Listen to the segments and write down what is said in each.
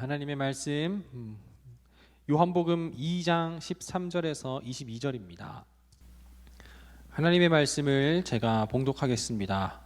하나님의 말씀 요한복음 2장 13절에서 22절입니다. 하나님의 말씀을 제가 봉독하겠습니다.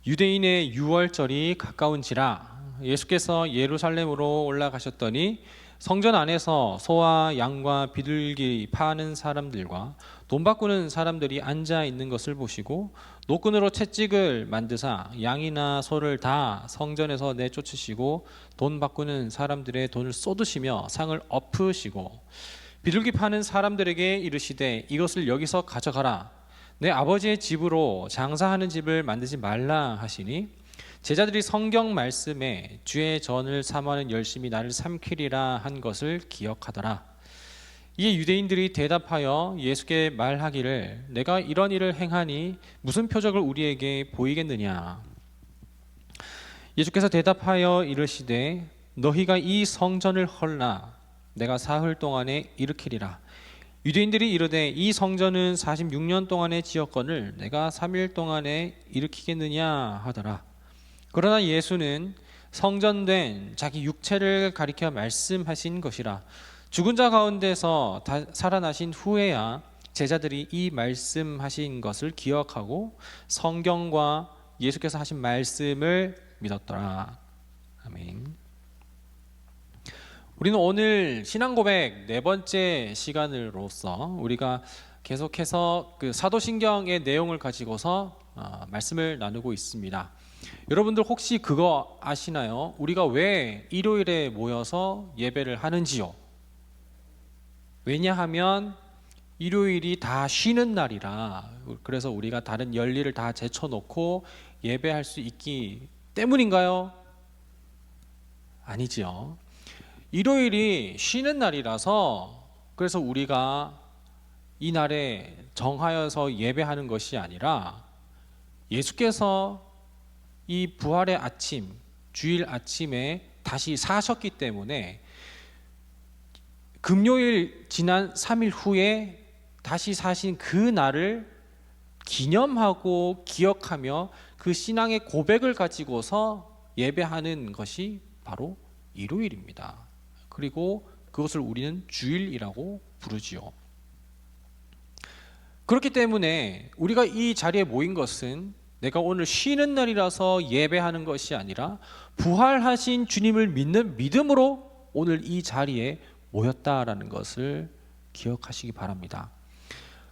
유대인의 유월절이 가까운지라 예수께서 예루살렘으로 올라가셨더니 성전 안에서 소와 양과 비둘기 파는 사람들과 돈 바꾸는 사람들이 앉아 있는 것을 보시고 노끈으로 채찍을 만드사 양이나 소를 다 성전에서 내쫓으시고 돈 바꾸는 사람들의 돈을 쏟으시며 상을 엎으시고 비둘기 파는 사람들에게 이르시되 이것을 여기서 가져가라. 내 아버지의 집으로 장사하는 집을 만들지 말라 하시니 제자들이 성경 말씀에 주의 전을 삼아는 열심히 나를 삼키리라 한 것을 기억하더라. 이에 유대인들이 대답하여 예수께 말하기를 내가 이런 일을 행하니 무슨 표적을 우리에게 보이겠느냐. 예수께서 대답하여 이르시되 너희가 이 성전을 헐라 내가 사흘 동안에 일으키리라. 유대인들이 이르되 이 성전은 46년 동안에 지었거늘 내가 3일 동안에 일으키겠느냐 하더라. 그러나 예수는 성전된 자기 육체를 가리켜 말씀하신 것이라. 죽은 자 가운데서 살아나신 후에야 제자들이 이 말씀하신 것을 기억하고 성경과 예수께서 하신 말씀을 믿었더라. 아멘. 우리는 오늘 신앙 고백 네 번째 시간으로서 우리가 계속해서 그 사도신경의 내용을 가지고서 말씀을 나누고 있습니다. 여러분들 혹시 그거 아시나요? 우리가 왜 일요일에 모여서 예배를 하는지요? 왜냐하면 일요일이 다 쉬는 날이라, 그래서 우리가 다른 열일을 다 제쳐놓고 예배할 수 있기 때문인가요? 아니지요. 일요일이 쉬는 날이라서 그래서 우리가 이 날에 정하여서 예배하는 것이 아니라 예수께서 이 부활의 아침, 주일 아침에 다시 사셨기 때문에 금요일 지난 3일 후에 다시 사신 그 날을 기념하고 기억하며 그 신앙의 고백을 가지고서 예배하는 것이 바로 일요일입니다. 그리고 그것을 우리는 주일이라고 부르지요. 그렇기 때문에 우리가 이 자리에 모인 것은 내가 오늘 쉬는 날이라서 예배하는 것이 아니라 부활하신 주님을 믿는 믿음으로 오늘 이 자리에 모였다라는 것을 기억하시기 바랍니다.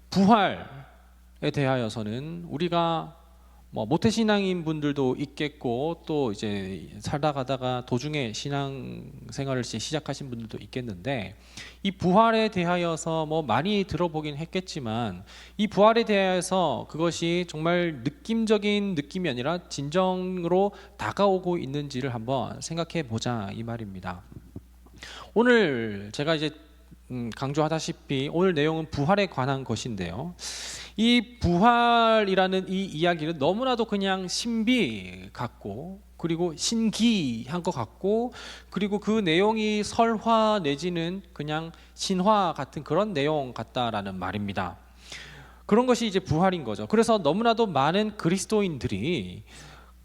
부활에 대하여서는 우리가 모태신앙인 분들도 있겠고 또 이제 살다 가다가 도중에 신앙생활을 시작하신 분들도 있겠는데 이 부활에 대하여서 많이 들어보긴 했겠지만 이 부활에 대하여서 그것이 정말 느낌적인 느낌이 아니라 진정으로 다가오고 있는지를 한번 생각해 보자 이 말입니다. 오늘 제가 이제 강조하다시피 오늘 내용은 부활에 관한 것인데요. 이 부활이라는 이 이야기는 너무나도 그냥 신비 같고 그리고 신기한 것 같고 그리고 그 내용이 설화 내지는 그냥 신화 같은 그런 내용 같다라는 말입니다. 그런 것이 이제 부활인 거죠. 그래서 너무나도 많은 그리스도인들이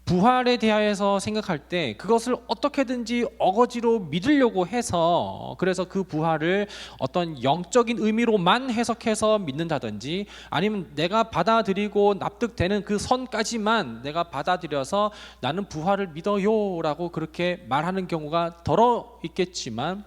부활에 대하여서 생각할 때 그것을 어떻게든지 어거지로 믿으려고 해서 그래서 그 부활을 어떤 영적인 의미로만 해석해서 믿는다든지 아니면 내가 받아들이고 납득되는 그 선까지만 내가 받아들여서 나는 부활을 믿어요 라고 그렇게 말하는 경우가 더러 있겠지만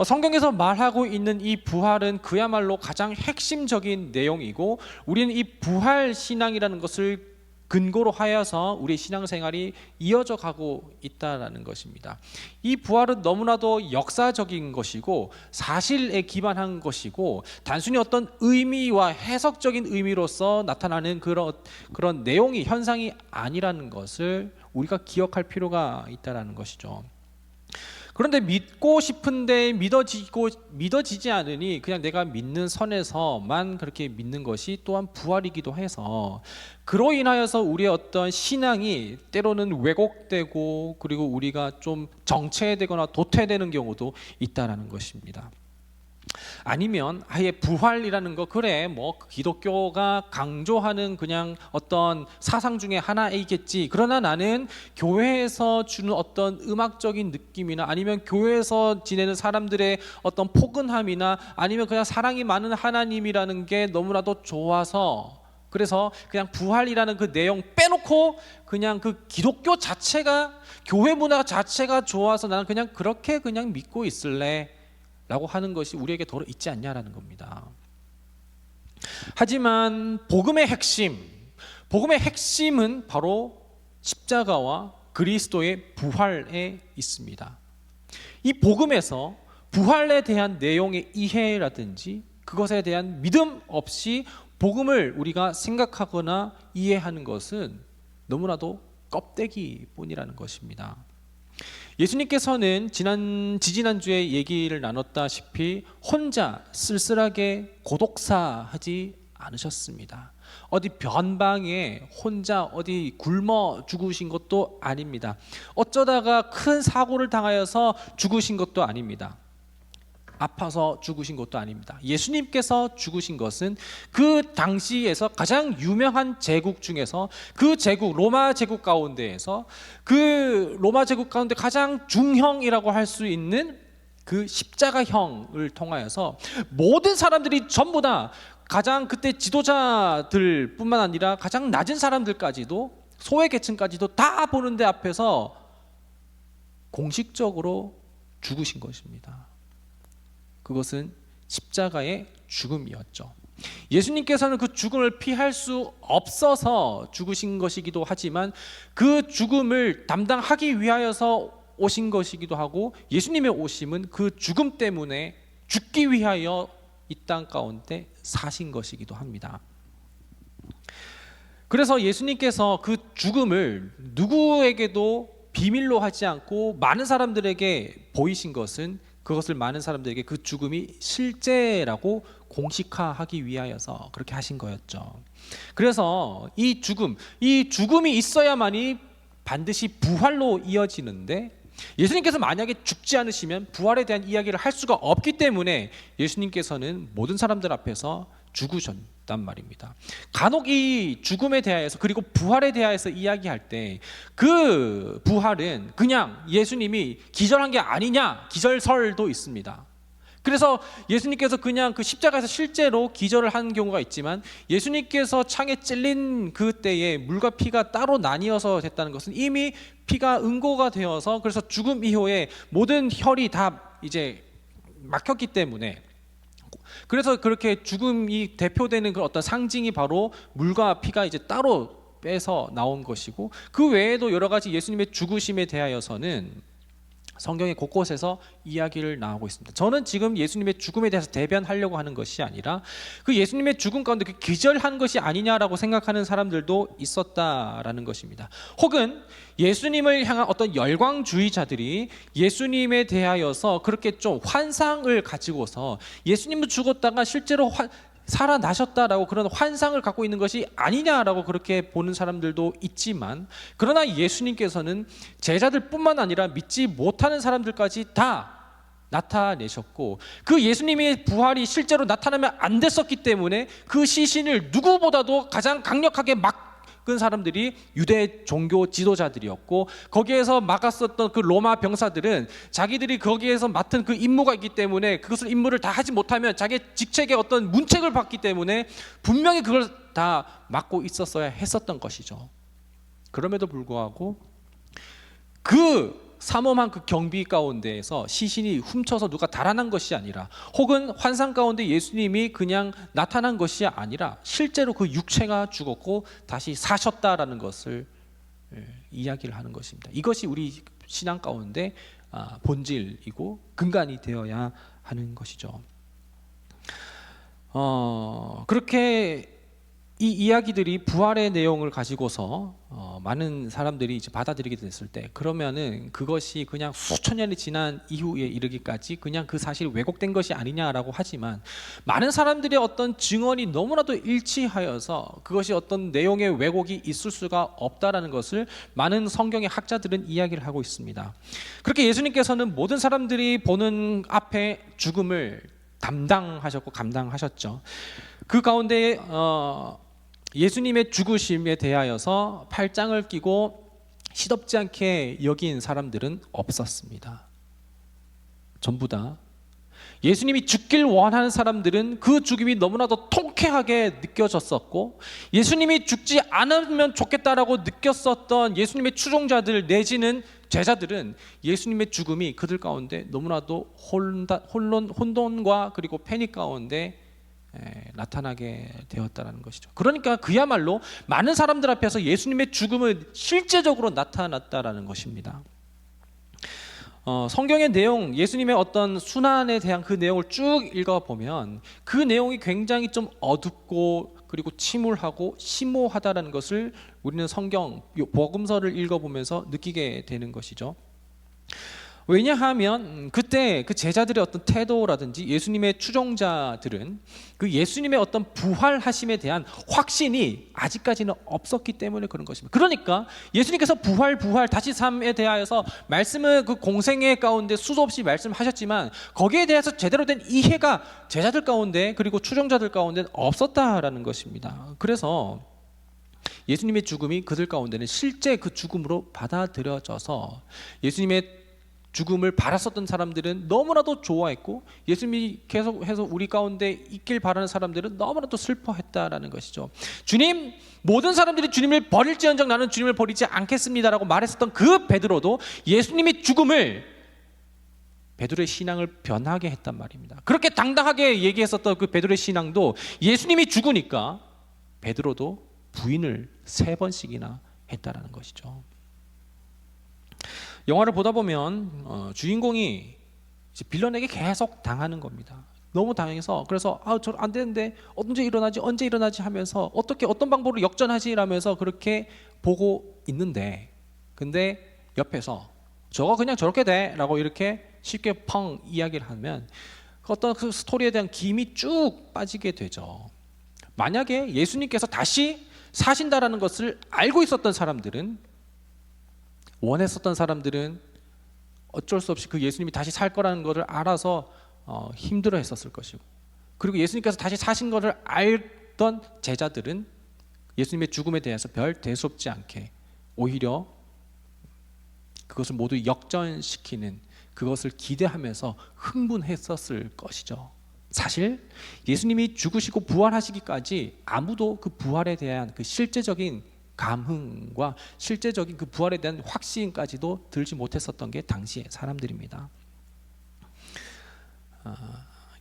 성경에서 말하고 있는 이 부활은 그야말로 가장 핵심적인 내용이고 우리는 이 부활 신앙이라는 것을 근거로 하여서 우리의 신앙생활이 이어져 가고 있다는 것입니다. 이 부활은 너무나도 역사적인 것이고 사실에 기반한 것이고 단순히 어떤 의미와 해석적인 의미로서 나타나는 그런 내용이 현상이 아니라는 것을 우리가 기억할 필요가 있다는 것이죠. 그런데 믿고 싶은데 믿어지지 않으니 그냥 내가 믿는 선에서만 그렇게 믿는 것이 또한 부활이기도 해서 그로 인하여서 우리의 어떤 신앙이 때로는 왜곡되고 그리고 우리가 좀 정체되거나 도태되는 경우도 있다라는 것입니다. 아니면 아예 부활이라는 거, 그래 뭐 기독교가 강조하는 그냥 어떤 사상 중에 하나이겠지, 그러나 나는 교회에서 주는 어떤 음악적인 느낌이나 아니면 교회에서 지내는 사람들의 어떤 포근함이나 아니면 그냥 사랑이 많은 하나님이라는 게 너무나도 좋아서, 그래서 그냥 부활이라는 그 내용 빼놓고 그냥 그 기독교 자체가, 교회 문화 자체가 좋아서 나는 그냥 그렇게 그냥 믿고 있을래 라고 하는 것이 우리에게 더러 있지 않냐라는 겁니다. 하지만 복음의 핵심은 바로 십자가와 그리스도의 부활에 있습니다. 이 복음에서 부활에 대한 내용의 이해라든지 그것에 대한 믿음 없이 복음을 우리가 생각하거나 이해하는 것은 너무나도 껍데기뿐이라는 것입니다. 예수님께서는 지지난주에 얘기를 나눴다시피 혼자 쓸쓸하게 고독사하지 않으셨습니다. 어디 변방에 혼자 어디 굶어 죽으신 것도 아닙니다. 어쩌다가 큰 사고를 당하여서 죽으신 것도 아닙니다. 아파서 죽으신 것도 아닙니다. 예수님께서 죽으신 것은 그 당시에서 가장 유명한 제국 중에서 그 제국, 로마 제국 가운데에서 그 로마 제국 가운데 가장 중형이라고 할 수 있는 그 십자가형을 통하여서 모든 사람들이 전부 다, 가장 그때 지도자들 뿐만 아니라 가장 낮은 사람들까지도, 소외 계층까지도 다 보는 데 앞에서 공식적으로 죽으신 것입니다. 그것은 십자가의 죽음이었죠. 예수님께서는 그 죽음을 피할 수 없어서 죽으신 것이기도 하지만 그 죽음을 담당하기 위하여서 오신 것이기도 하고, 예수님의 오심은 그 죽음 때문에 죽기 위하여 이 땅 가운데 사신 것이기도 합니다. 그래서 예수님께서 그 죽음을 누구에게도 비밀로 하지 않고 많은 사람들에게 보이신 것은, 그것을 많은 사람들에게 그 죽음이 실제라고 공식화하기 위하여서 그렇게 하신 거였죠. 그래서 이 죽음이 있어야만이 반드시 부활로 이어지는데, 예수님께서 만약에 죽지 않으시면 부활에 대한 이야기를 할 수가 없기 때문에 예수님께서는 모든 사람들 앞에서 죽으셨단 말입니다. 간혹 이 죽음에 대하여서 그리고 부활에 대하여서 이야기할 때 그 부활은 그냥 예수님이 기절한 게 아니냐, 기절설도 있습니다. 그래서 예수님께서 그냥 그 십자가에서 실제로 기절을 한 경우가 있지만, 예수님께서 창에 찔린 그때에 물과 피가 따로 나뉘어서 됐다는 것은 이미 피가 응고가 되어서, 그래서 죽음 이후에 모든 혈이 다 이제 막혔기 때문에, 그래서 그렇게 죽음이 대표되는 그 어떤 상징이 바로 물과 피가 이제 따로 빼서 나온 것이고, 그 외에도 여러 가지 예수님의 죽으심에 대하여서는 성경의 곳곳에서 이야기를 나오고 있습니다. 저는 지금 예수님의 죽음에 대해서 대변하려고 하는 것이 아니라 그 예수님의 죽음 가운데 그 기절한 것이 아니냐라고 생각하는 사람들도 있었다라는 것입니다. 혹은 예수님을 향한 어떤 열광주의자들이 예수님에 대하여서 그렇게 좀 환상을 가지고서 예수님은 죽었다가 실제로 살아나셨다라고 그런 환상을 갖고 있는 것이 아니냐라고 그렇게 보는 사람들도 있지만, 그러나 예수님께서는 제자들뿐만 아니라 믿지 못하는 사람들까지 다 나타내셨고, 그 예수님의 부활이 실제로 나타나면 안 됐었기 때문에 그 시신을 누구보다도 가장 강력하게 막은 사람들이 유대 종교 지도자들이었고, 거기에서 막았었던 그 로마 병사들은 자기들이 거기에서 맡은 그 임무가 있기 때문에 그것을 임무를 다 하지 못하면 자기의 직책에 어떤 문책을 받기 때문에 분명히 그걸 다 막고 있었어야 했었던 것이죠. 그럼에도 불구하고 그 삼엄한 그 경비 가운데에서 시신이 훔쳐서 누가 달아난 것이 아니라, 혹은 환상 가운데 예수님이 그냥 나타난 것이 아니라 실제로 그 육체가 죽었고 다시 사셨다라는 것을 이야기를 하는 것입니다. 이것이 우리 신앙 가운데 본질이고 근간이 되어야 하는 것이죠. 그렇게 이 이야기들이 부활의 내용을 가지고서 많은 사람들이 이제 받아들이게 됐을 때, 그러면은 그것이 그냥 수천 년이 지난 이후에 이르기까지 그냥 그 사실이 왜곡된 것이 아니냐라고 하지만, 많은 사람들의 어떤 증언이 너무나도 일치하여서 그것이 어떤 내용의 왜곡이 있을 수가 없다라는 것을 많은 성경의 학자들은 이야기를 하고 있습니다. 그렇게 예수님께서는 모든 사람들이 보는 앞에 죽음을 담당하셨고 감당하셨죠. 그 가운데 예수님의 죽으심에 대하여서 팔짱을 끼고 시덥지 않게 여긴 사람들은 없었습니다. 전부 다 예수님이 죽길 원하는 사람들은 그 죽음이 너무나도 통쾌하게 느껴졌었고, 예수님이 죽지 않으면 좋겠다라고 느꼈었던 예수님의 추종자들 내지는 제자들은 예수님의 죽음이 그들 가운데 너무나도 혼돈과 그리고 패닉 가운데 나타나게 되었다는 것이죠. 그러니까 그야말로 많은 사람들 앞에서 예수님의 죽음은 실제적으로 나타났다라는 것입니다. 성경의 내용, 예수님의 어떤 순환에 대한 그 내용을 쭉 읽어보면 그 내용이 굉장히 좀 어둡고 그리고 침울하고 심오하다는 것을 우리는 성경, 복음서를 읽어보면서 느끼게 되는 것이죠. 왜냐하면 그때 그 제자들의 어떤 태도라든지 예수님의 추종자들은 그 예수님의 어떤 부활하심에 대한 확신이 아직까지는 없었기 때문에 그런 것입니다. 그러니까 예수님께서 부활 다시 삶에 대하여서 말씀을 그 공생애 가운데 수도 없이 말씀하셨지만 거기에 대해서 제대로 된 이해가 제자들 가운데 그리고 추종자들 가운데 없었다라는 것입니다. 그래서 예수님의 죽음이 그들 가운데는 실제 그 죽음으로 받아들여져서 예수님의 죽음을 바랐었던 사람들은 너무나도 좋아했고, 예수님이 계속해서 우리 가운데 있길 바라는 사람들은 너무나도 슬퍼했다라는 것이죠. 주님, 모든 사람들이 주님을 버릴지언정 나는 주님을 버리지 않겠습니다라고 말했었던 그 베드로도 예수님이 죽음을 베드로의 신앙을 변하게 했단 말입니다. 그렇게 당당하게 얘기했었던 그 베드로의 신앙도 예수님이 죽으니까 베드로도 부인을 3번씩이나 했다라는 것이죠. 영화를 보다 보면 주인공이 이제 빌런에게 계속 당하는 겁니다. 너무 당해서 그래서 저 안 되는데 언제 일어나지 하면서 어떤 방법으로 역전하지 라면서 그렇게 보고 있는데, 근데 옆에서 저거 그냥 저렇게 돼 라고 이렇게 쉽게 펑 이야기를 하면 어떤 그 스토리에 대한 김이 쭉 빠지게 되죠. 만약에 예수님께서 다시 사신다라는 것을 알고 있었던 사람들은, 원했었던 사람들은 어쩔 수 없이 그 예수님이 다시 살 거라는 것을 알아서 힘들어 했었을 것이고, 그리고 예수님께서 다시 사신 것을 알던 제자들은 예수님의 죽음에 대해서 별 대수롭지 않게 오히려 그것을 모두 역전시키는 그것을 기대하면서 흥분했었을 것이죠. 사실 예수님이 죽으시고 부활하시기까지 아무도 그 부활에 대한 그 실제적인 감흥과 실제적인 그 부활에 대한 확신까지도 들지 못했었던 게 당시의 사람들입니다.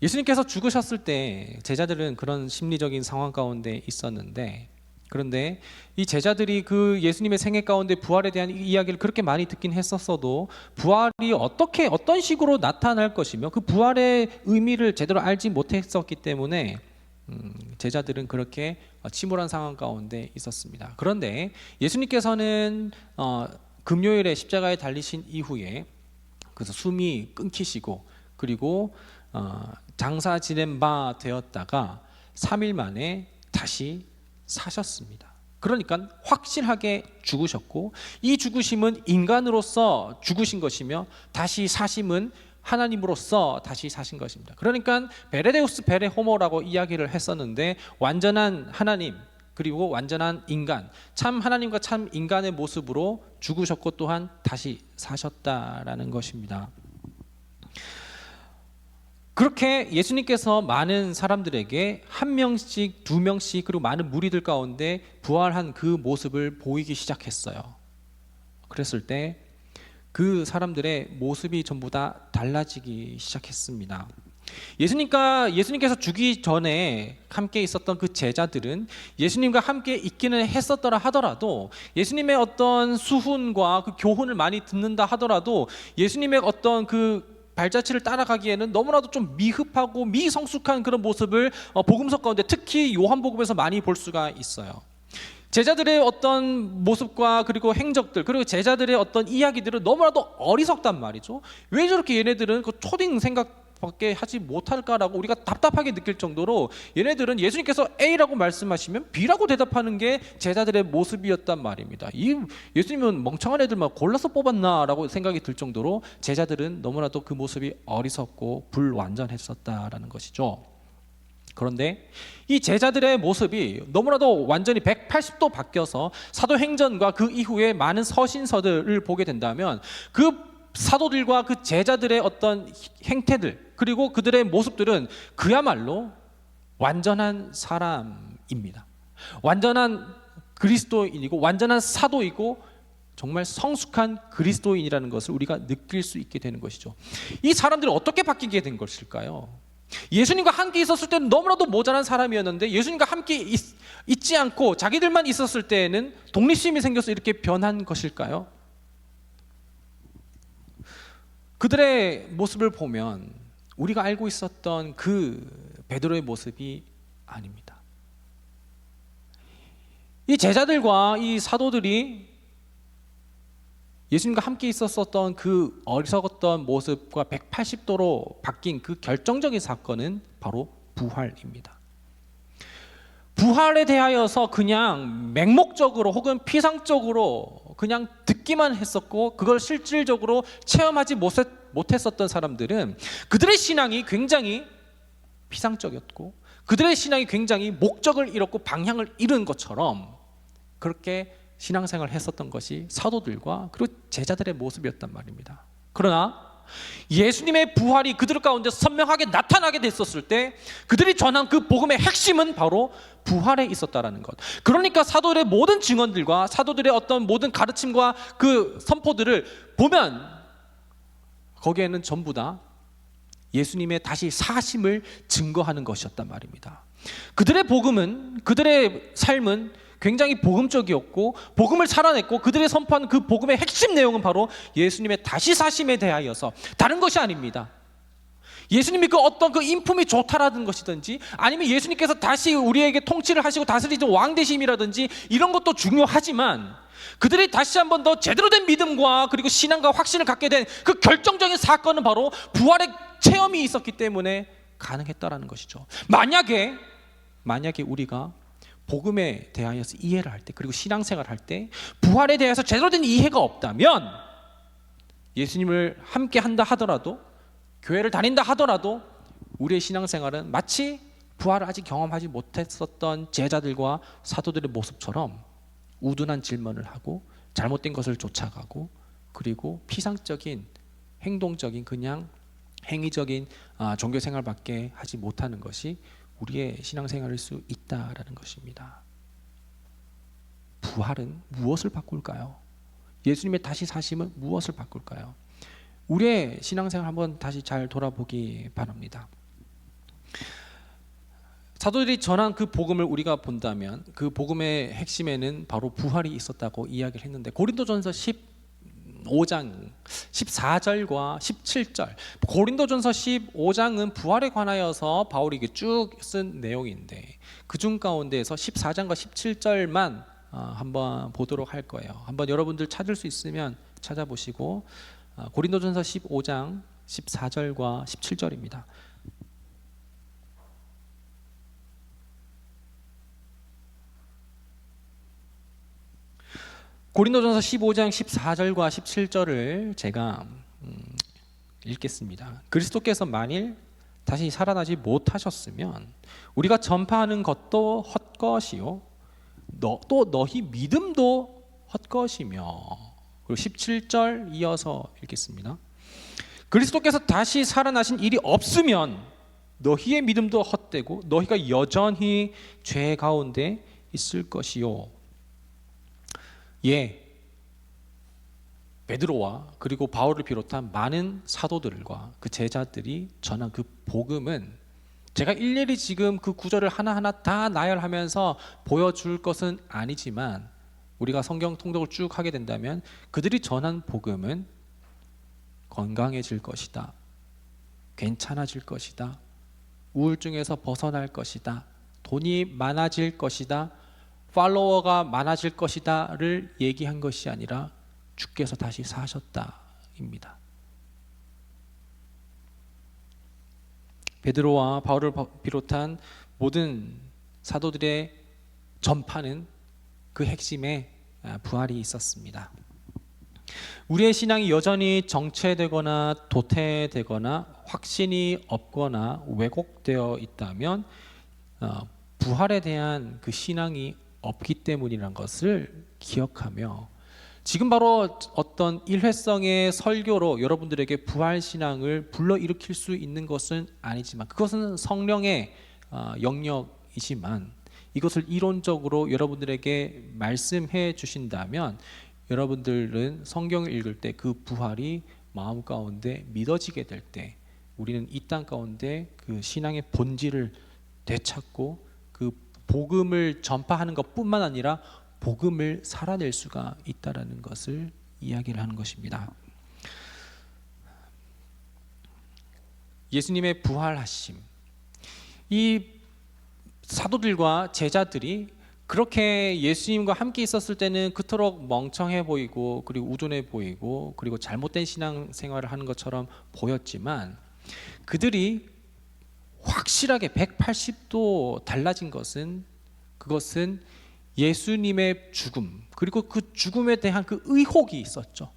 예수님께서 죽으셨을 때 제자들은 그런 심리적인 상황 가운데 있었는데, 그런데 이 제자들이 그 예수님의 생애 가운데 부활에 대한 이야기를 그렇게 많이 듣긴 했었어도 부활이 어떤 식으로 나타날 것이며 그 부활의 의미를 제대로 알지 못했었기 때문에 제자들은 그렇게 침울한 상황 가운데 있었습니다. 그런데 예수님께서는 금요일에 십자가에 달리신 이후에 그래서 숨이 끊기시고 그리고 장사 지낸 바 되었다가 3일 만에 다시 사셨습니다. 그러니까 확실하게 죽으셨고, 이 죽으심은 인간으로서 죽으신 것이며 다시 사심은 하나님으로서 다시 사신 것입니다. 그러니까 베레데우스 베레 호모라고 이야기를 했었는데, 완전한 하나님 그리고 완전한 인간, 참 하나님과 참 인간의 모습으로 죽으셨고 또한 다시 사셨다라는 것입니다. 그렇게 예수님께서 많은 사람들에게 1명씩 2명씩 그리고 많은 무리들 가운데 부활한 그 모습을 보이기 시작했어요. 그랬을 때 그 사람들의 모습이 전부 다 달라지기 시작했습니다. 예수님께서 죽기 전에 함께 있었던 그 제자들은 예수님과 함께 있기는 했었더라 하더라도, 예수님의 어떤 수훈과 그 교훈을 많이 듣는다 하더라도 예수님의 어떤 그 발자취를 따라가기에는 너무나도 좀 미흡하고 미성숙한 그런 모습을 복음서 가운데 특히 요한복음에서 많이 볼 수가 있어요. 제자들의 어떤 모습과 그리고 행적들, 그리고 제자들의 어떤 이야기들은 너무나도 어리석단 말이죠. 왜 저렇게 얘네들은 그 초딩 생각 밖에 하지 못할까라고 우리가 답답하게 느낄 정도로 얘네들은 예수님께서 A라고 말씀하시면 B라고 대답하는 게 제자들의 모습이었단 말입니다. 이 예수님은 멍청한 애들만 골라서 뽑았나라고 생각이 들 정도로 제자들은 너무나도 그 모습이 어리석고 불완전했었다라는 것이죠. 그런데 이 제자들의 모습이 너무나도 완전히 180도 바뀌어서 사도행전과 그 이후에 많은 서신서들을 보게 된다면 그 사도들과 그 제자들의 어떤 행태들 그리고 그들의 모습들은 그야말로 완전한 사람입니다. 완전한 그리스도인이고 완전한 사도이고 정말 성숙한 그리스도인이라는 것을 우리가 느낄 수 있게 되는 것이죠. 이 사람들이 어떻게 바뀌게 된 것일까요? 예수님과 함께 있었을 때는 너무나도 모자란 사람이었는데 예수님과 함께 있지 않고 자기들만 있었을 때에는 독립심이 생겨서 이렇게 변한 것일까요? 그들의 모습을 보면 우리가 알고 있었던 그 베드로의 모습이 아닙니다. 이 제자들과 이 사도들이 예수님과 함께 있었던 그 어리석었던 모습과 180도로 바뀐 그 결정적인 사건은 바로 부활입니다. 부활에 대하여서 그냥 맹목적으로 혹은 피상적으로 그냥 듣기만 했었고 그걸 실질적으로 체험하지 못했었던 사람들은 그들의 신앙이 굉장히 피상적이었고 그들의 신앙이 굉장히 목적을 잃었고 방향을 잃은 것처럼 그렇게 신앙생활을 했었던 것이 사도들과 그리고 제자들의 모습이었단 말입니다. 그러나 예수님의 부활이 그들 가운데 선명하게 나타나게 됐었을 때 그들이 전한 그 복음의 핵심은 바로 부활에 있었다라는 것. 그러니까 사도들의 모든 증언들과 사도들의 어떤 모든 가르침과 그 선포들을 보면 거기에는 전부 다 예수님의 다시 사심을 증거하는 것이었단 말입니다. 그들의 복음은 그들의 삶은 굉장히 복음적이었고 복음을 살아냈고 그들의 선포한 그 복음의 핵심 내용은 바로 예수님의 다시 사심에 대하여서 다른 것이 아닙니다. 예수님이 그 어떤 그 인품이 좋다라는 것이든지 아니면 예수님께서 다시 우리에게 통치를 하시고 다스리는 왕 되심이라든지 이런 것도 중요하지만 그들이 다시 한 번 더 제대로 된 믿음과 그리고 신앙과 확신을 갖게 된 그 결정적인 사건은 바로 부활의 체험이 있었기 때문에 가능했다라는 것이죠. 만약에 우리가 복음에 대하여서 이해를 할 때 그리고 신앙생활을 할 때 부활에 대해서 제대로 된 이해가 없다면 예수님을 함께 한다 하더라도 교회를 다닌다 하더라도 우리의 신앙생활은 마치 부활을 아직 경험하지 못했었던 제자들과 사도들의 모습처럼 우둔한 질문을 하고 잘못된 것을 쫓아가고 그리고 피상적인 행동적인 그냥 행위적인 종교생활밖에 하지 못하는 것이 우리의 신앙생활일 수 있다라는 것입니다. 부활은 무엇을 바꿀까요? 예수님의 다시 사심은 무엇을 바꿀까요? 우리의 신앙생활 한번 다시 잘 돌아보기 바랍니다. 사도들이 전한 그 복음을 우리가 본다면 그 복음의 핵심에는 바로 부활이 있었다고 이야기를 했는데 고린도전서 15장 14절과 17절 고린도전서 15장은 부활에 관하여서 바울이 쭉 쓴 내용인데 그중 가운데에서 14장과 17절만 한번 보도록 할 거예요. 한번 여러분들 찾을 수 있으면 찾아보시고 고린도전서 15장 14절과 17절입니다. 고린도전서 15장 14절과 17절을 제가 읽겠습니다. 그리스도께서 만일 다시 살아나지 못하셨으면 우리가 전파하는 것도 헛것이요 또 너희 믿음도 헛것이며 그리고 17절 이어서 읽겠습니다. 그리스도께서 다시 살아나신 일이 없으면 너희의 믿음도 헛되고 너희가 여전히 죄 가운데 있을 것이요. 예, 베드로와 그리고 바울을 비롯한 많은 사도들과 그 제자들이 전한 그 복음은 제가 일일이 지금 그 구절을 하나하나 다 나열하면서 보여줄 것은 아니지만 우리가 성경 통독을 쭉 하게 된다면 그들이 전한 복음은 건강해질 것이다, 괜찮아질 것이다, 우울증에서 벗어날 것이다, 돈이 많아질 것이다, 팔로워가 많아질 것이다를 얘기한 것이 아니라 주께서 다시 사셨다입니다. 베드로와 바울을 비롯한 모든 사도들의 전파는 그 핵심에 부활이 있었습니다. 우리의 신앙이 여전히 정체되거나 도태되거나 확신이 없거나 왜곡되어 있다면 부활에 대한 그 신앙이 없기 때문이라는 것을 기억하며, 지금 바로 어떤 일회성의 설교로 여러분들에게 부활 신앙을 불러일으킬 수 있는 것은 아니지만, 그것은 성령의 영역이지만, 이것을 이론적으로 여러분들에게 말씀해 주신다면 여러분들은 성경을 읽을 때 그 부활이 마음 가운데 믿어지게 될 때 우리는 이 땅 가운데 그 신앙의 본질을 되찾고 그 복음을 전파하는 것뿐만 아니라 복음을 살아낼 수가 있다라는 것을 이야기를 하는 것입니다. 예수님의 부활하심, 이 사도들과 제자들이 그렇게 예수님과 함께 있었을 때는 그토록 멍청해 보이고 그리고 우둔해 보이고 그리고 잘못된 신앙생활을 하는 것처럼 보였지만, 그들이 확실하게 180도 달라진 것은, 그것은 예수님의 죽음, 그리고 그 죽음에 대한 그 의혹이 있었죠.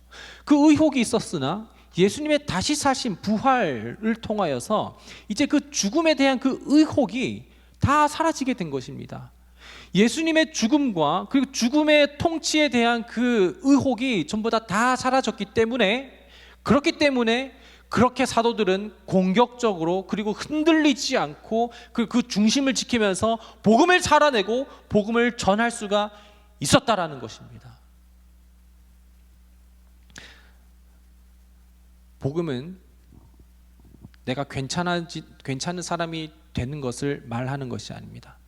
그 의혹이 있었으나 예수님의 다시 사신 부활을 통하여서 이제 그 죽음에 대한 그 의혹이 다 사라지게 된 것입니다. 예수님의 죽음과 그리고 죽음의 통치에 대한 그 의혹이 전부 다 사라졌기 때문에, 그렇기 때문에 그렇게 사도들은 공격적으로 그리고 흔들리지 않고 그 중심을 지키면서 복음을 살아내고 복음을 전할 수가 있었다라는 것입니다. 복음은 내가 괜찮은 사람이 되는 것을 말하는 것이 아닙니다.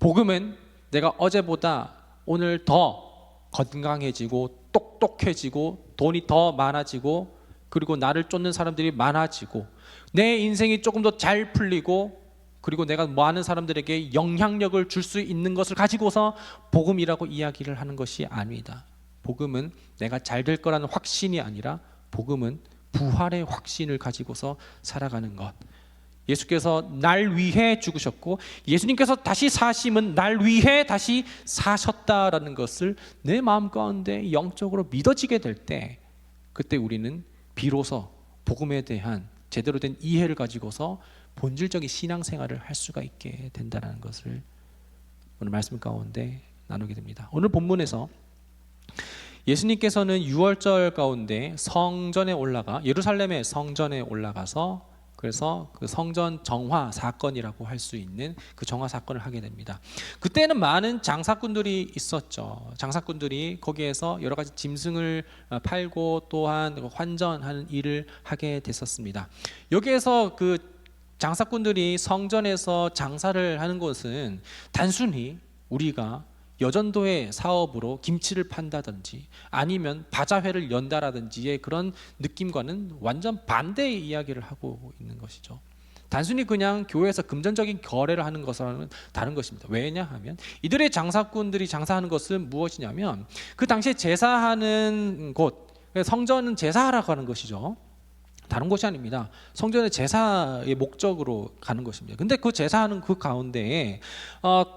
복음은 내가 어제보다 오늘 더 건강해지고 똑똑해지고 돈이 더 많아지고 그리고 나를 쫓는 사람들이 많아지고 내 인생이 조금 더 잘 풀리고 그리고 내가 많은 사람들에게 영향력을 줄 수 있는 것을 가지고서 복음이라고 이야기를 하는 것이 아닙니다. 복음은 내가 잘 될 거라는 확신이 아니라 복음은 부활의 확신을 가지고서 살아가는 것. 예수께서 날 위해 죽으셨고 예수님께서 다시 사심은 날 위해 다시 사셨다라는 것을 내 마음 가운데 영적으로 믿어지게 될 때, 그때 우리는 비로소 복음에 대한 제대로 된 이해를 가지고서 본질적인 신앙생활을 할 수가 있게 된다는 것을 오늘 말씀 가운데 나누게 됩니다. 오늘 본문에서 예수님께서는 유월절 가운데 성전에 올라가, 예루살렘의 성전에 올라가서 그래서 그 성전 정화 사건이라고 할 수 있는 그 정화 사건을 하게 됩니다. 그때는 많은 장사꾼들이 있었죠. 장사꾼들이 거기에서 여러 가지 짐승을 팔고 또한 환전하는 일을 하게 됐었습니다. 여기에서 그 장사꾼들이 성전에서 장사를 하는 것은 단순히 우리가 여전도의 사업으로 김치를 판다든지 아니면 바자회를 연다라든지의 그런 느낌과는 완전 반대의 이야기를 하고 있는 것이죠. 단순히 그냥 교회에서 금전적인 거래를 하는 것과는 다른 것입니다. 왜냐하면 이들의 장사꾼들이 장사하는 것은 무엇이냐면 그 당시에 제사하는 곳, 성전은 제사하라고 하는 것이죠. 다른 것이 아닙니다. 성전의 제사의 목적으로 가는 것입니다. 근데 그 제사하는 그 가운데에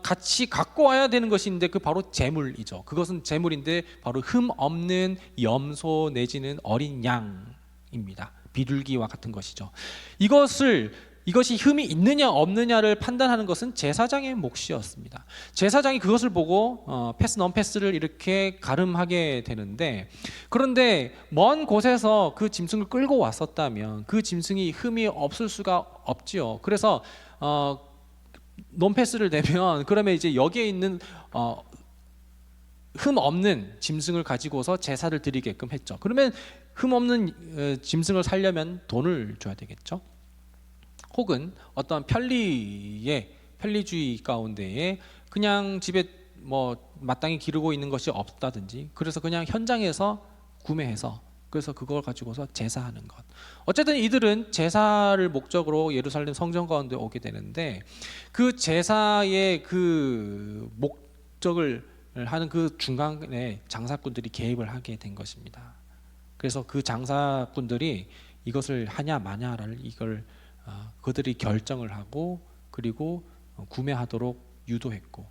같이 갖고 와야 되는 것인데 그 바로 제물이죠. 그것은 제물인데 바로 흠 없는 염소 내지는 어린 양입니다. 비둘기와 같은 것이죠. 이것이 흠이 있느냐 없느냐를 판단하는 것은 제사장의 몫이었습니다. 제사장이 그것을 보고 패스 넘패스를 이렇게 가름하게 되는데, 그런데 먼 곳에서 그 짐승을 끌고 왔었다면 그 짐승이 흠이 없을 수가 없지요. 그래서 넘패스를 내면 그러면 이제 여기에 있는 흠 없는 짐승을 가지고서 제사를 드리게끔 했죠. 그러면 흠 없는 짐승을 살려면 돈을 줘야 되겠죠. 혹은 어떤 편리주의 가운데에 그냥 집에 마땅히 기르고 있는 것이 없다든지, 그래서 그냥 현장에서 구매해서 그래서 그걸 가지고서 제사하는 것. 어쨌든 이들은 제사를 목적으로 예루살렘 성전 가운데 오게 되는데, 그 제사의 그 목적을 하는 그 중간에 장사꾼들이 개입을 하게 된 것입니다. 그래서 그 장사꾼들이 이것을 하냐 마냐를 이걸 그들이 결정을 하고 그리고 구매하도록 유도했고,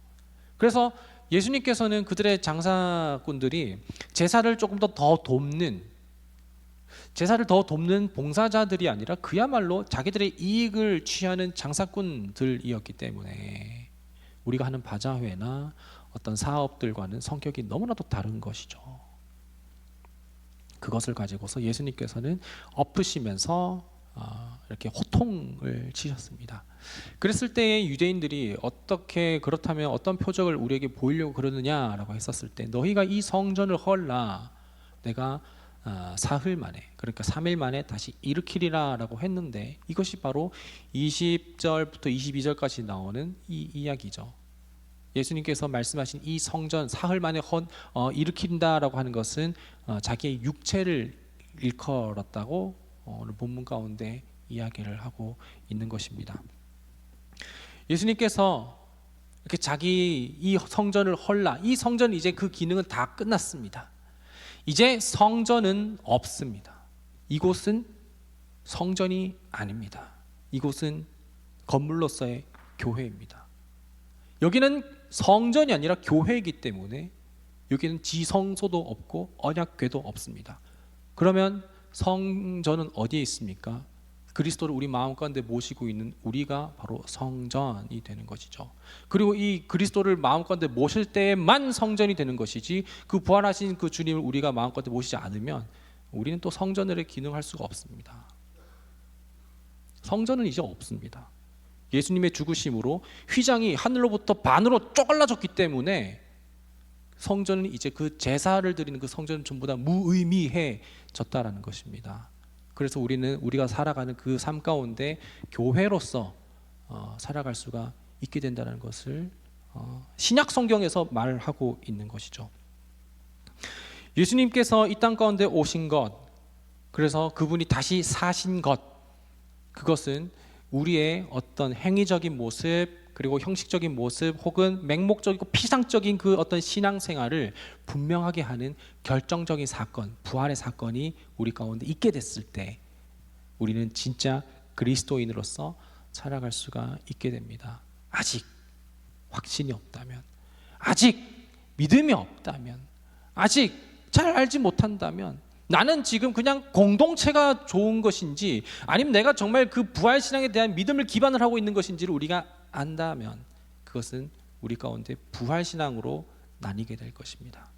그래서 예수님께서는 그들의 장사꾼들이 제사를 조금 더 돕는 봉사자들이 아니라 그야말로 자기들의 이익을 취하는 장사꾼들이었기 때문에 우리가 하는 바자회나 어떤 사업들과는 성격이 너무나도 다른 것이죠. 그것을 가지고서 예수님께서는 엎으시면서 이렇게 호통을 치셨습니다. 그랬을 때에 유대인들이 어떻게, 그렇다면 어떤 표적을 우리에게 보이려고 그러느냐라고 했었을 때, 너희가 이 성전을 헐라 내가 사흘 만에, 그러니까 3일 만에 다시 일으키리라 라고 했는데, 이것이 바로 20절부터 22절까지 나오는 이 이야기죠. 예수님께서 말씀하신 이 성전 사흘 만에 일으킨다라고 하는 것은 자기의 육체를 일컬었다고 오늘 본문 가운데 이야기를 하고 있는 것입니다. 예수님께서 이렇게 자기 이 성전을 헐라, 이 성전 이제 그 기능은 다 끝났습니다. 이제 성전은 없습니다. 이곳은 성전이 아닙니다. 이곳은 건물로서의 교회입니다. 여기는 성전이 아니라 교회이기 때문에 여기는 지성소도 없고 언약궤도 없습니다. 그러면 성전은 어디에 있습니까? 그리스도를 우리 마음 가운데 모시고 있는 우리가 바로 성전이 되는 것이죠. 그리고 이 그리스도를 마음 가운데 모실 때만 성전이 되는 것이지, 그 부활하신 그 주님을 우리가 마음 가운데 모시지 않으면 우리는 또 성전으로 기능할 수가 없습니다. 성전은 이제 없습니다. 예수님의 죽으심으로 휘장이 하늘로부터 반으로 쪼갈라졌기 때문에 성전은 이제 그 제사를 드리는 그 성전은 전부 다 무의미해졌다라는 것입니다. 그래서 우리가 살아가는 그 삶 가운데 교회로서 살아갈 수가 있게 된다는 것을 신약 성경에서 말하고 있는 것이죠. 예수님께서 이 땅 가운데 오신 것, 그래서 그분이 다시 사신 것, 그것은 우리의 어떤 행위적인 모습, 그리고 형식적인 모습, 혹은 맹목적이고 피상적인 그 어떤 신앙생활을 분명하게 하는 결정적인 사건, 부활의 사건이 우리 가운데 있게 됐을 때 우리는 진짜 그리스도인으로서 살아갈 수가 있게 됩니다. 아직 확신이 없다면, 아직 믿음이 없다면, 아직 잘 알지 못한다면, 나는 지금 그냥 공동체가 좋은 것인지 아니면 내가 정말 그 부활신앙에 대한 믿음을 기반을 하고 있는 것인지를 우리가 안다면 그것은 우리 가운데 부활신앙으로 나뉘게 될 것입니다.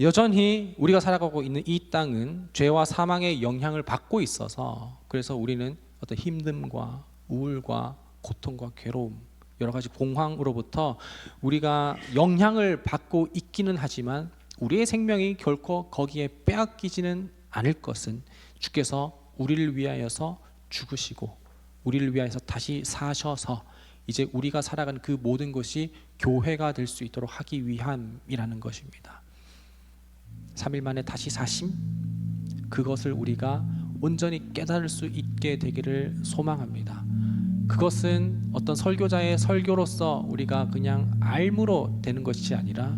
여전히 우리가 살아가고 있는 이 땅은 죄와 사망의 영향을 받고 있어서, 그래서 우리는 어떤 힘듦과 우울과 고통과 괴로움, 여러 가지 공황으로부터 우리가 영향을 받고 있기는 하지만 우리의 생명이 결코 거기에 빼앗기지는 않을 것은 주께서 우리를 위하여서 죽으시고 우리를 위하여서 다시 사셔서 이제 우리가 살아가는 그 모든 것이 교회가 될 수 있도록 하기 위함이라는 것입니다. 3일 만에 다시 사심, 그것을 우리가 온전히 깨달을 수 있게 되기를 소망합니다. 그것은 어떤 설교자의 설교로서 우리가 그냥 알므로 되는 것이 아니라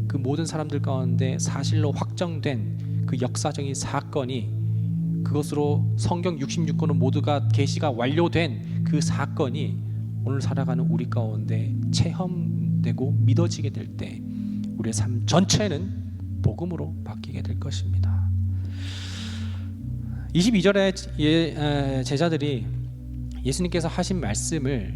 그 모든 사람들 가운데 사실로 확정된 그 역사적인 사건이, 그것으로 성경 66권은 모두가 계시가 완료된 그 사건이 오늘 살아가는 우리 가운데 체험되고 믿어지게 될 때 우리의 삶 전체는 복음으로 바뀌게 될 것입니다. 22절에 제자들이 예수님께서 하신 말씀을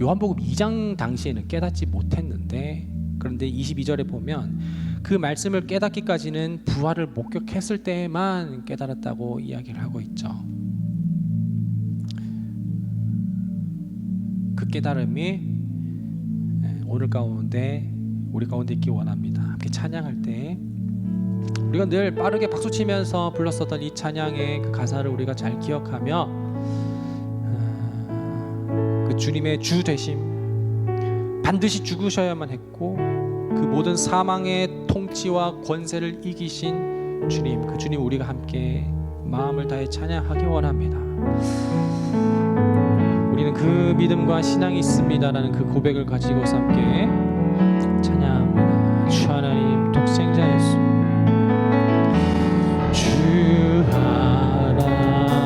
요한복음 2장 당시에는 깨닫지 못했는데, 그런데 22절에 보면 그 말씀을 깨닫기까지는 부활을 목격했을 때만 깨달았다고 이야기를 하고 있죠. 그 깨달음이 오늘 가운데 우리 가운데 있기 원합니다. 함께 찬양할 때 우리가 늘 빠르게 박수치면서 불렀었던 이 찬양의 그 가사를 우리가 잘 기억하며 그 주님의 주 되심, 반드시 죽으셔야만 했고 그 모든 사망의 통치와 권세를 이기신 주님, 그 주님 우리가 함께 마음을 다해 찬양하기 원합니다. 우리는 그 믿음과 신앙이 있습니다라는 그 고백을 가지고서 함께 찬양합니다. 주 하나님 독생자 예수, 주 하나님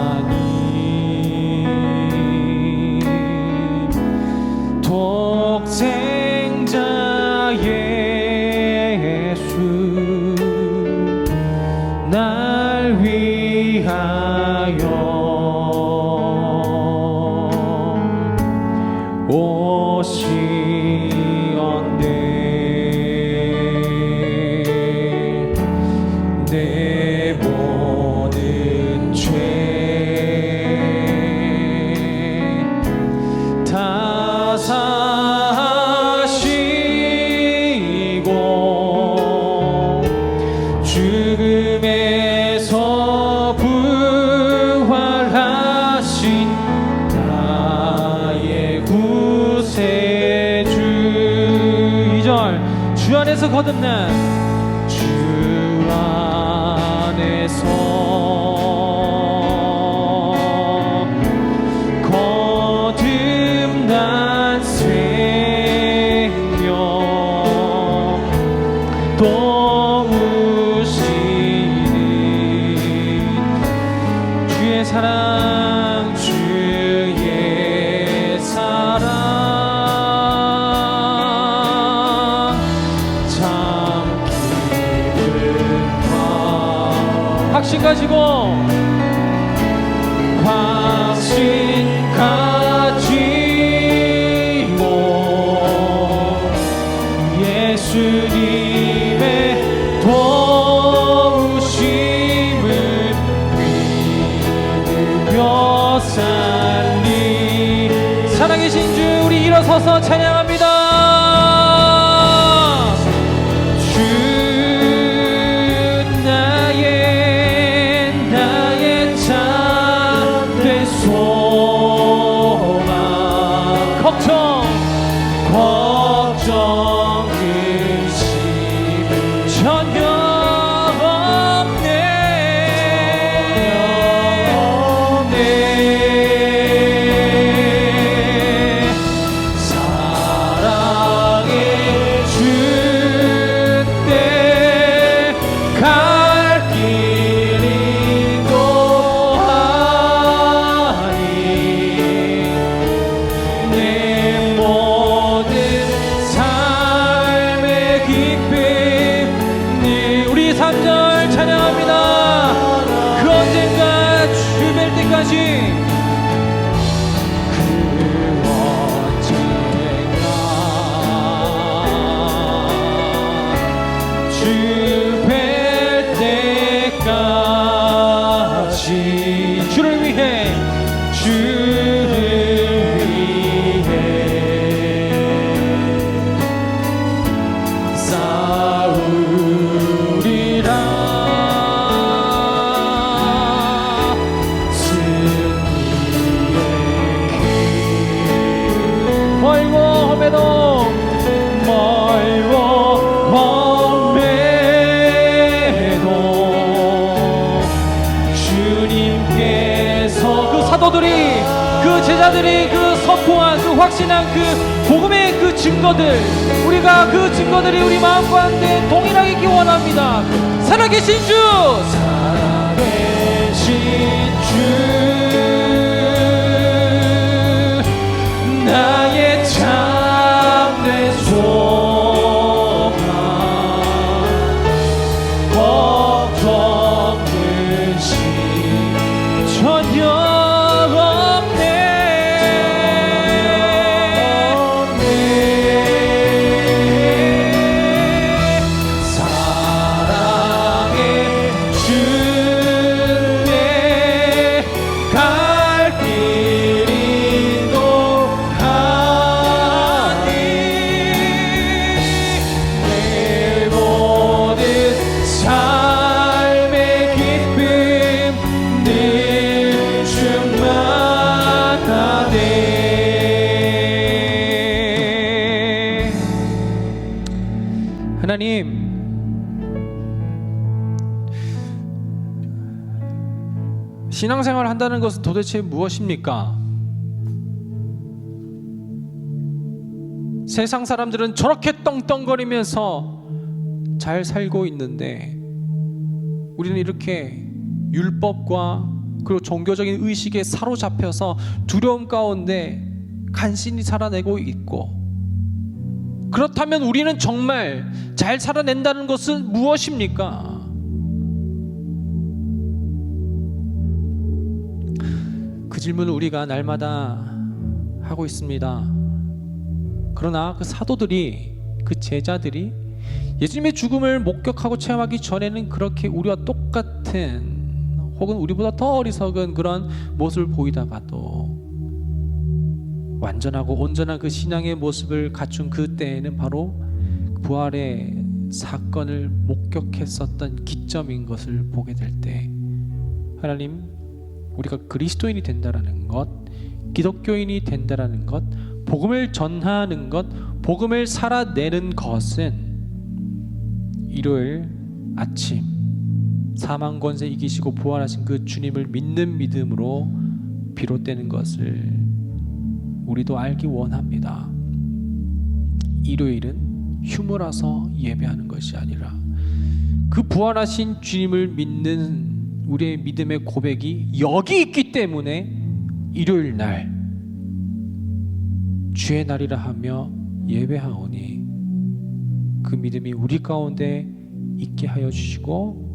위하여 오시었네. 내 모든 죄 다 사시고 죽음에서 부활하신 나의 구세주. 2절 주 안에서 거듭난 주 안에서 거듭난 생명 또 우시는 주의 사랑 주의 사랑 참 기쁜 마음 확신 가지고 예수님의 도우심을 믿으며 살리. 살아계신 주 우리 일어서서 찬양합니다. 주 나의 참된 소망 걱정 전혀 없네. 사랑의 주 때 갈 길이 또하니 내 모든 삶의 기쁨. 우리 3절 찬양합니다. 그 언젠가 주 뵐 때까지 그 언젠가 주 뵐 때까지 주를 위해 싸우리라. 승리의 길 멀고 험해도 주님께서 그 사도들이 그 제자들이 그 선포한 그 확신한 그 복음의 그 증거들 우리가 그 증거들이 우리 마음 가운데 동일하게 있기 원합니다. 살아계신 주 나의 참된 소망 걱정 근심 전혀 없네. 사랑의 주내 갈 길이 또하니 내 모든 삶의 기쁨 늘 충만하네. 하나님, 신앙생활을 한다는 것은 도대체 무엇입니까? 세상 사람들은 저렇게 떵떵거리면서 잘 살고 있는데 우리는 이렇게 율법과 그리고 종교적인 의식에 사로잡혀서 두려움 가운데 간신히 살아내고 있고, 그렇다면 우리는 정말 잘 살아낸다는 것은 무엇입니까? 질문을 우리가 날마다 하고 있습니다. 그러나 그 사도들이, 그 제자들이 예수님의 죽음을 목격하고 체험하기 전에는 그렇게 우리와 똑같은, 혹은 우리보다 더 어리석은 그런 모습을 보이다가도 완전하고 온전한 그 신앙의 모습을 갖춘 그때에는 바로 부활의 사건을 목격했었던 기점인 것을 보게 될 때, 하나님, 우리가 그리스도인이 된다라는 것, 기독교인이 된다라는 것, 복음을 전하는 것, 복음을 살아내는 것은 일요일 아침 사망 권세 이기시고 부활하신 그 주님을 믿는 믿음으로 비롯되는 것을 우리도 알기 원합니다. 일요일은 휴무라서 예배하는 것이 아니라 그 부활하신 주님을 믿는 우리의 믿음의 고백이 여기 있기 때문에 일요일 날 주의 날이라 하며 예배하오니 그 믿음이 우리 가운데 있게 하여 주시고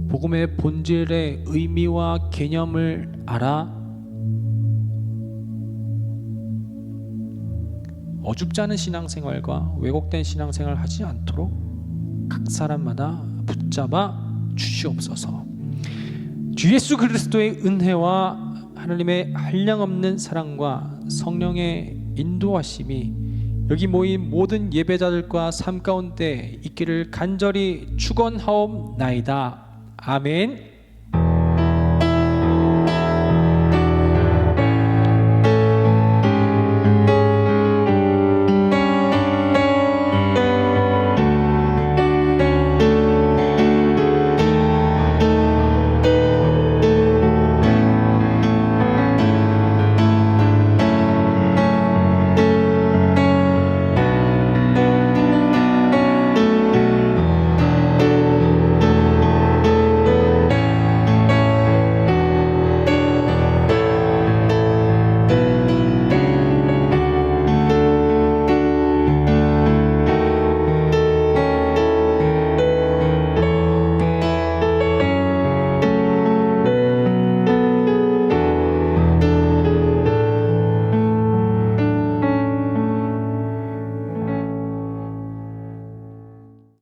복음의 본질의 의미와 개념을 알아 어줍지 않은 신앙생활과 왜곡된 신앙생활을 하지 않도록 각 사람마다 붙잡아 주시옵소서. 주 예수 그리스도의 은혜와 하나님의 한량없는 사랑과 성령의 인도하심이 여기 모인 모든 예배자들과 삶 가운데 있기를 간절히 축원하옵나이다. 아멘.